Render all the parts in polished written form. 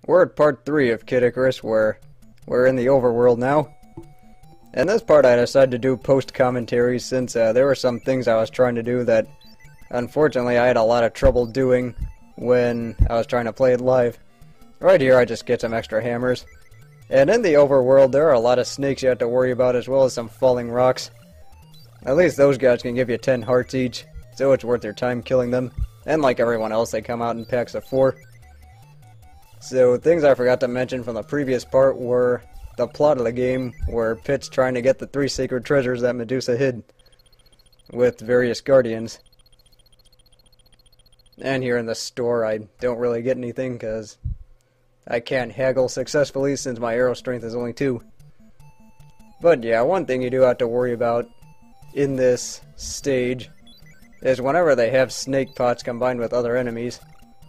We're at part 3 of Kid Icarus, where we're in the overworld now. And this part I decided to do post-commentary since there were some things I was trying to do that unfortunately I had a lot of trouble doing when I was trying to play it live. Right here I just get some extra hammers. And in the overworld there are a lot of snakes you have to worry about, as well as some falling rocks. At least those guys can give you 10 hearts each, so it's worth your time killing them. And like everyone else, they come out in packs of 4. So things I forgot to mention from the previous part were the plot of the game, where Pit's trying to get the 3 sacred treasures that Medusa hid with various guardians. And here in the store I don't really get anything because I can't haggle successfully since my arrow strength is only 2. But yeah, one thing you do have to worry about in this stage is whenever they have snake pots combined with other enemies,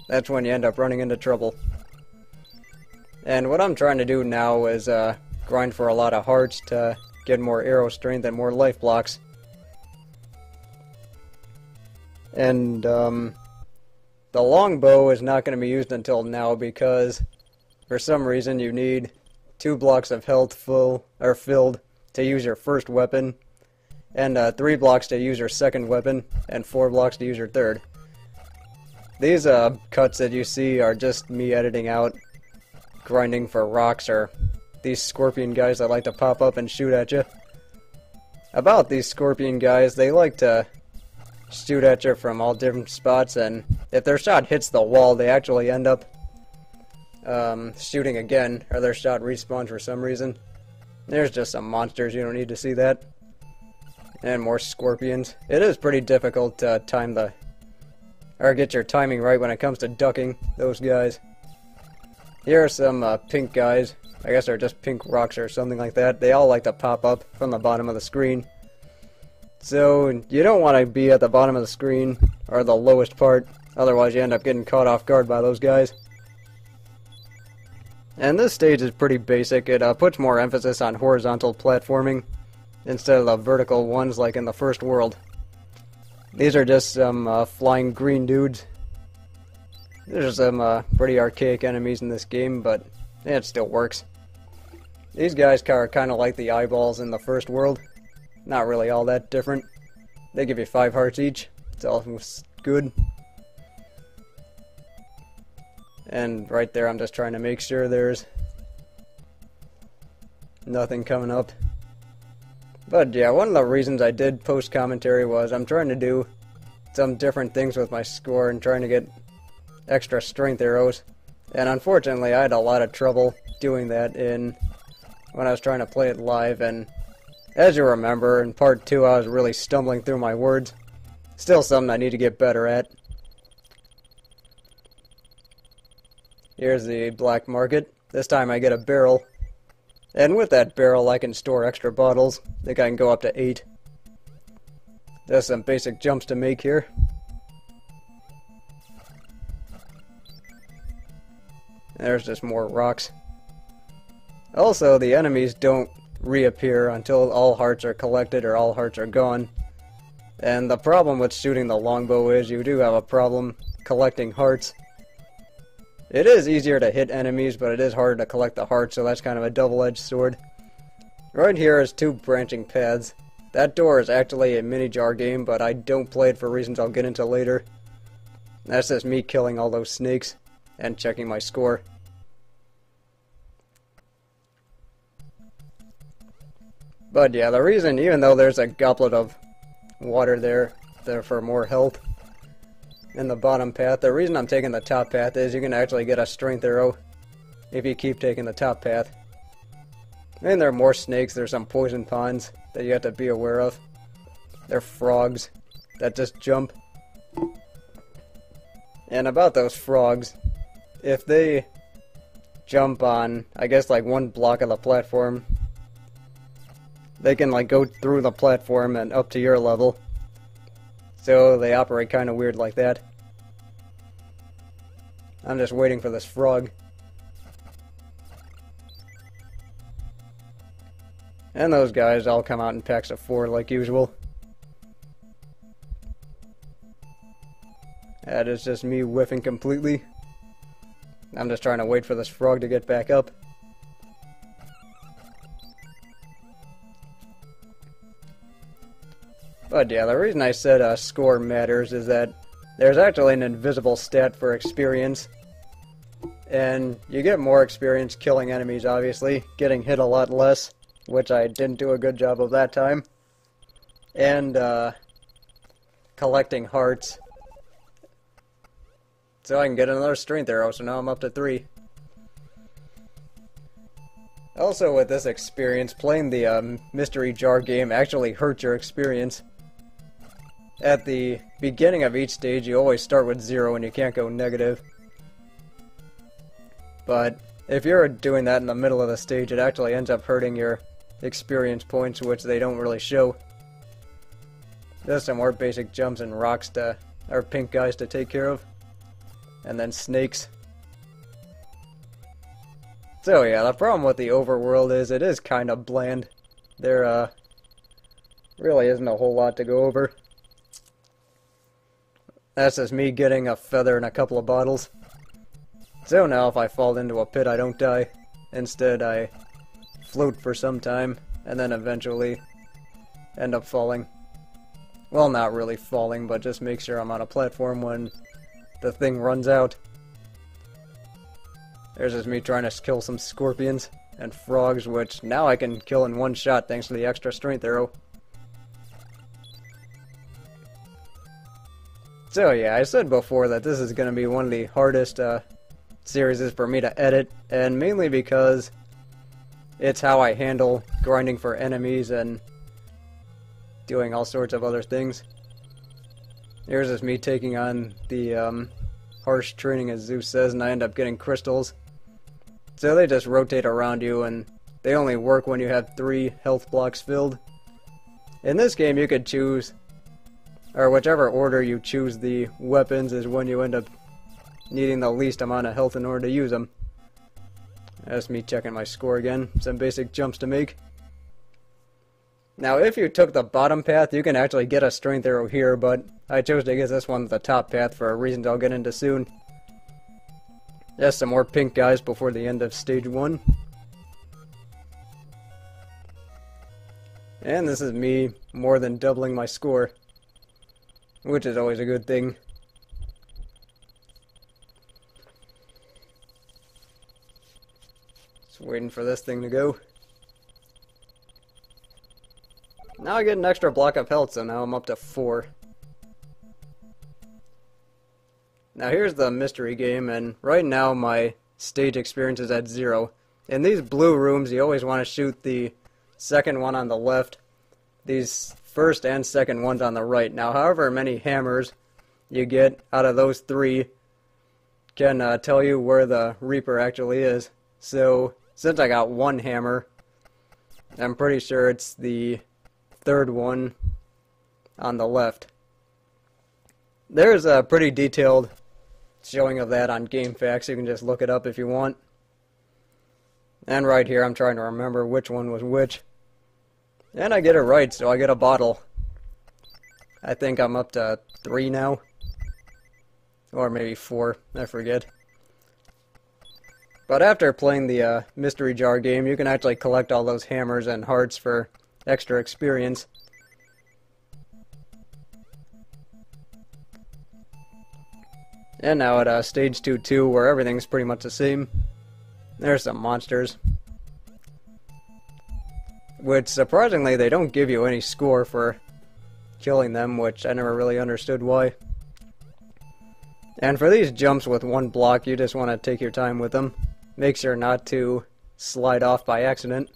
that's when you end up running into trouble. And what I'm trying to do now is grind for a lot of hearts to get more arrow strength and more life blocks. And the longbow is not going to be used until now because for some reason you need 2 blocks of health filled to use your first weapon, and 3 blocks to use your second weapon, and 4 blocks to use your third. These cuts that you see are just me editing out grinding for rocks or these scorpion guys that like to pop up and shoot at you. About these scorpion guys, they like to shoot at you from all different spots, and if their shot hits the wall they actually end up shooting again, or their shot respawns for some reason. There's just some monsters, you don't need to see that. And more scorpions. It is pretty difficult to get your timing right when it comes to ducking those guys. Here are some pink guys. I guess they're just pink rocks or something like that. They all like to pop up from the bottom of the screen. So you don't want to be at the bottom of the screen or the lowest part, otherwise you end up getting caught off guard by those guys. And this stage is pretty basic. It puts more emphasis on horizontal platforming instead of the vertical ones like in the first world. These are just some flying green dudes. There's some pretty archaic enemies in this game, but it still works. These guys are kind of like the eyeballs in the first world. Not really all that different. They give you 5 hearts each. It's all good. And right there I'm just trying to make sure there's nothing coming up. But yeah, one of the reasons I did post commentary was I'm trying to do some different things with my score and trying to get extra strength arrows. And unfortunately I had a lot of trouble doing that when I was trying to play it live, and as you remember in part 2 I was really stumbling through my words. Still something I need to get better at. Here's the black market. This time I get a barrel. And with that barrel I can store extra bottles. I think I can go up to 8. There's some basic jumps to make here. There's just more rocks. Also, the enemies don't reappear until all hearts are collected or all hearts are gone. And the problem with shooting the longbow is you do have a problem collecting hearts. It is easier to hit enemies, but it is harder to collect the hearts, so that's kind of a double-edged sword. Right here is 2 branching paths. That door is actually a mini-jar game, but I don't play it for reasons I'll get into later. That's just me killing all those snakes and checking my score. But yeah, the reason, even though there's a goblet of water there for more health in the bottom path, the reason I'm taking the top path is you can actually get a strength arrow if you keep taking the top path. And there are more snakes. There's some poison ponds that you have to be aware of. They're frogs that just jump. And about those frogs, if they jump on, I guess, like 1 block of the platform, they can like go through the platform and up to your level. So they operate kind of weird like that. I'm just waiting for this frog. And those guys all come out in packs of 4 like usual. That is just me whiffing completely. I'm just trying to wait for this frog to get back up. But yeah, the reason I said score matters is that there's actually an invisible stat for experience. And you get more experience killing enemies, obviously, getting hit a lot less, which I didn't do a good job of that time. And collecting hearts. So I can get another strength arrow, so now I'm up to 3. Also with this experience, playing the mystery jar game actually hurts your experience. At the beginning of each stage, you always start with 0 and you can't go negative. But if you're doing that in the middle of the stage, it actually ends up hurting your experience points, which they don't really show. Just some more basic jumps and rocks or pink guys to take care of. And then snakes. So yeah, the problem with the overworld is it is kind of bland. There really isn't a whole lot to go over. That's just me getting a feather and a couple of bottles. So now if I fall into a pit I don't die. Instead I float for some time and then eventually end up falling. Well, not really falling, but just make sure I'm on a platform when the thing runs out. There's just me trying to kill some scorpions and frogs, which now I can kill in one shot thanks to the extra strength arrow. So yeah, I said before that this is going to be one of the hardest series for me to edit, and mainly because it's how I handle grinding for enemies and doing all sorts of other things. Here's just me taking on the harsh training, as Zeus says, and I end up getting crystals. So they just rotate around you, and they only work when you have 3 health blocks filled. In this game you could choose, or whichever order you choose the weapons is when you end up needing the least amount of health in order to use them. That's me checking my score again. Some basic jumps to make. Now if you took the bottom path, you can actually get a strength arrow here, but I chose to get this one the top path for reasons I'll get into soon. Just some more pink guys before the end of stage 1. And this is me more than doubling my score, which is always a good thing. Just waiting for this thing to go. Now I get an extra block of health, so now I'm up to 4. Now here's the mystery game, and right now my stage experience is at 0. In these blue rooms, you always want to shoot the second one on the left, these first and second ones on the right. Now however many hammers you get out of those 3 can tell you where the Reaper actually is. So since I got 1 hammer, I'm pretty sure it's the 3rd one on the left. There's a pretty detailed showing of that on GameFAQs. You can just look it up if you want. And right here I'm trying to remember which one was which. And I get it right, so I get a bottle. I think I'm up to 3 now. Or maybe 4, I forget. But after playing the mystery jar game, you can actually collect all those hammers and hearts for extra experience. And now at stage 2-2, where everything's pretty much the same, there's some monsters. Which, surprisingly, they don't give you any score for killing them, which I never really understood why. And for these jumps with 1 block, you just want to take your time with them. Make sure not to slide off by accident.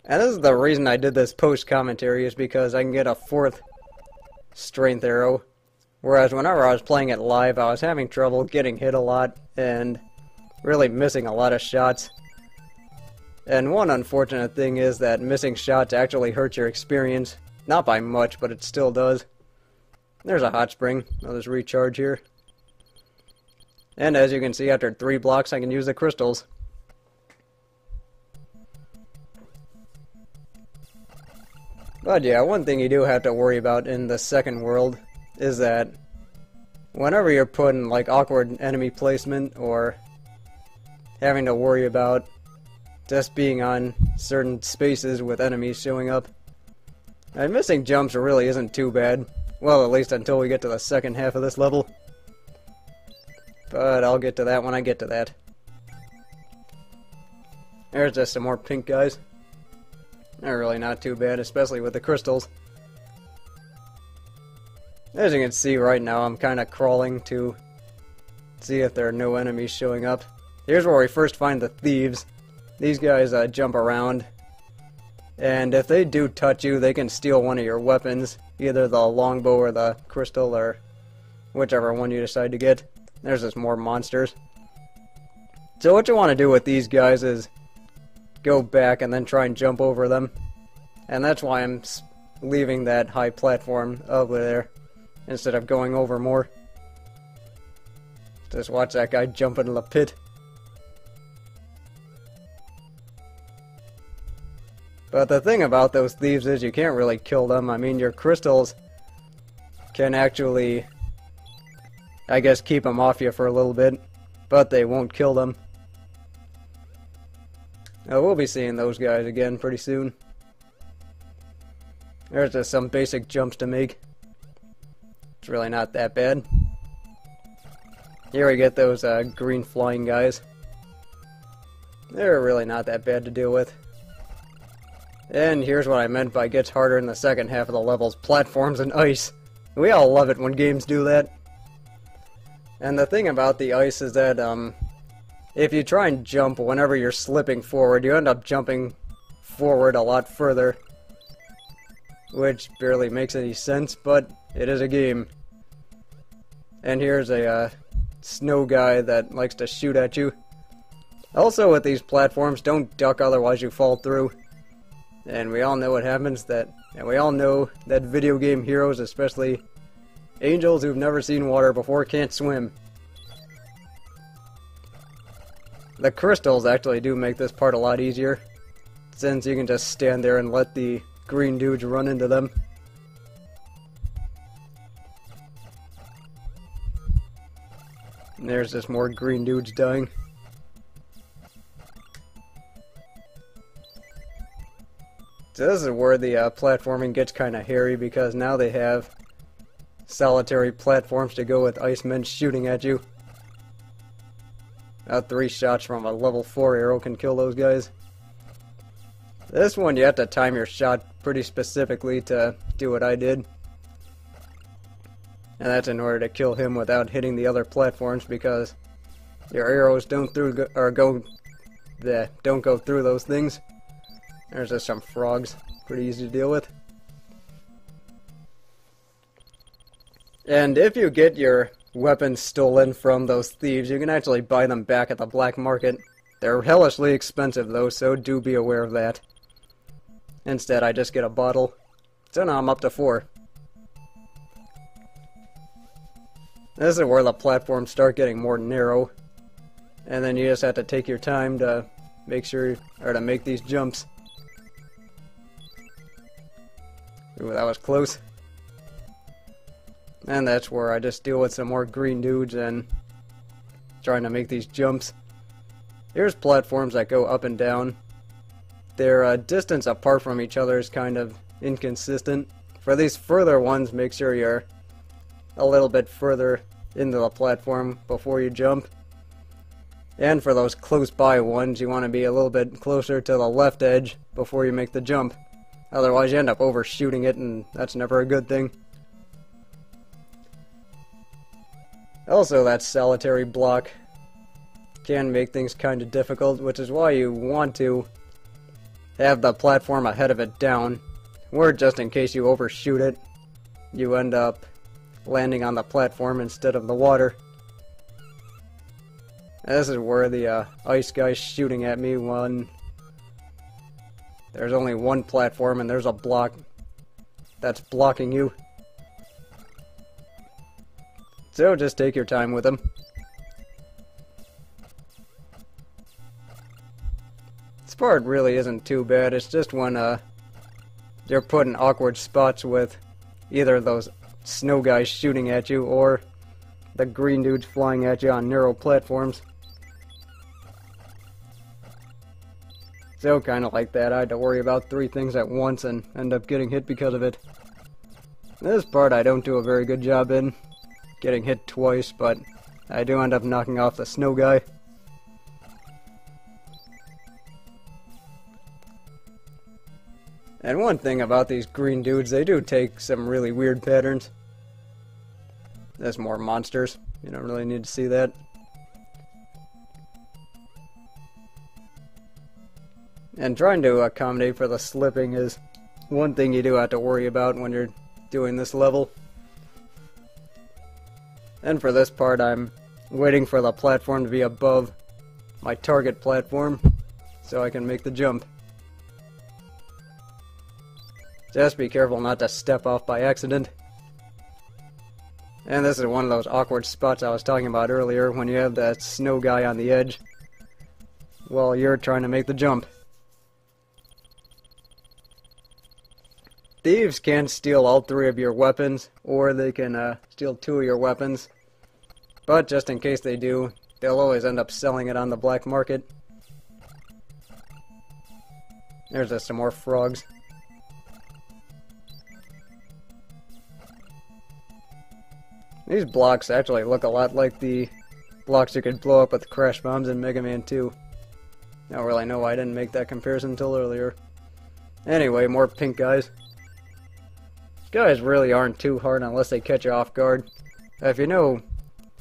And this is the reason I did this post-commentary, is because I can get a 4th strength arrow. Whereas whenever I was playing it live, I was having trouble getting hit a lot and really missing a lot of shots. And one unfortunate thing is that missing shots actually hurts your experience. Not by much, but it still does. There's a hot spring. I'll just recharge here. And as you can see, after 3 blocks, I can use the crystals. But yeah, one thing you do have to worry about in the second world is that whenever you're put in like awkward enemy placement or having to worry about just being on certain spaces with enemies showing up, and missing jumps really isn't too bad. Well, at least until we get to the second half of this level. But I'll get to that when I get to that. There's just some more pink guys. They're really not too bad, especially with the crystals. As you can see right now, I'm kind of crawling to see if there are no enemies showing up. Here's where we first find the thieves. These guys jump around, and if they do touch you, they can steal one of your weapons, either the longbow or the crystal, or whichever one you decide to get. There's just more monsters. So what you want to do with these guys is go back and then try and jump over them. And that's why I'm leaving that high platform over there instead of going over more. Just watch that guy jump into the pit. But the thing about those thieves is you can't really kill them. I mean, your crystals can actually, I guess, keep them off you for a little bit, but they won't kill them. Now, we'll be seeing those guys again pretty soon. There's just some basic jumps to make. It's really not that bad. Here we get those green flying guys. They're really not that bad to deal with. And here's what I meant by gets harder in the second half of the levels: platforms and ice. We all love it when games do that. And the thing about the ice is that if you try and jump whenever you're slipping forward, you end up jumping forward a lot further, which barely makes any sense, but it is a game. And here's a snow guy that likes to shoot at you. Also with these platforms, don't duck, otherwise you fall through. And we all know what happens, and we all know that video game heroes, especially angels who've never seen water before, can't swim. The crystals actually do make this part a lot easier, since you can just stand there and let the green dudes run into them. And there's just more green dudes dying. So this is where the platforming gets kind of hairy, because now they have solitary platforms to go with icemen shooting at you. About 3 shots from a level 4 arrow can kill those guys. This one you have to time your shot pretty specifically to do what I did. And that's in order to kill him without hitting the other platforms, because your arrows don't go through those things. There's just some frogs, pretty easy to deal with. And if you get your weapons stolen from those thieves, you can actually buy them back at the black market. They're hellishly expensive though, so do be aware of that. Instead, I just get a bottle. So now I'm up to 4. This is where the platforms start getting more narrow. And then you just have to take your time to make sure, or to make these jumps. Ooh, that was close. And that's where I just deal with some more green dudes and trying to make these jumps. Here's platforms that go up and down. Their distance apart from each other is kind of inconsistent. For these further ones, make sure you're a little bit further into the platform before you jump. And for those close by ones, you want to be a little bit closer to the left edge before you make the jump. Otherwise you end up overshooting it, and that's never a good thing. Also, that solitary block can make things kind of difficult, which is why you want to have the platform ahead of it down, where just in case you overshoot it, you end up landing on the platform instead of the water. And this is where the ice guy's shooting at me when there's only one platform and there's a block that's blocking you. So just take your time with him. This part really isn't too bad. It's just when you're put in awkward spots with either those snow guys shooting at you or the green dudes flying at you on narrow platforms. So kind of like that, I had to worry about 3 things at once and end up getting hit because of it. This part I don't do a very good job in, getting hit twice, but I do end up knocking off the snow guy. And one thing about these green dudes, they do take some really weird patterns. There's more monsters. You don't really need to see that. And trying to accommodate for the slipping is one thing you do have to worry about when you're doing this level. And for this part, I'm waiting for the platform to be above my target platform so I can make the jump. Just be careful not to step off by accident. And this is one of those awkward spots I was talking about earlier when you have that snow guy on the edge while you're trying to make the jump. Thieves can steal all 3 of your weapons, or they can steal 2 of your weapons. But just in case they do, they'll always end up selling it on the black market. There's just some more frogs. These blocks actually look a lot like the blocks you could blow up with crash bombs in Mega Man 2. I don't really know why I didn't make that comparison until earlier. Anyway, more pink guys. These guys really aren't too hard unless they catch you off guard. If you know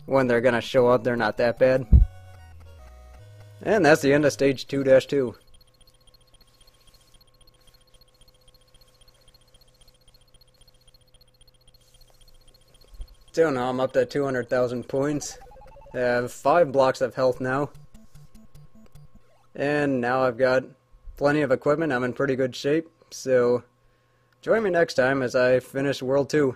when they're gonna show up, they're not that bad. And that's the end of stage 2-2. So now I'm up to 200,000 points. I have 5 blocks of health now. And now I've got plenty of equipment. I'm in pretty good shape. So join me next time as I finish World 2.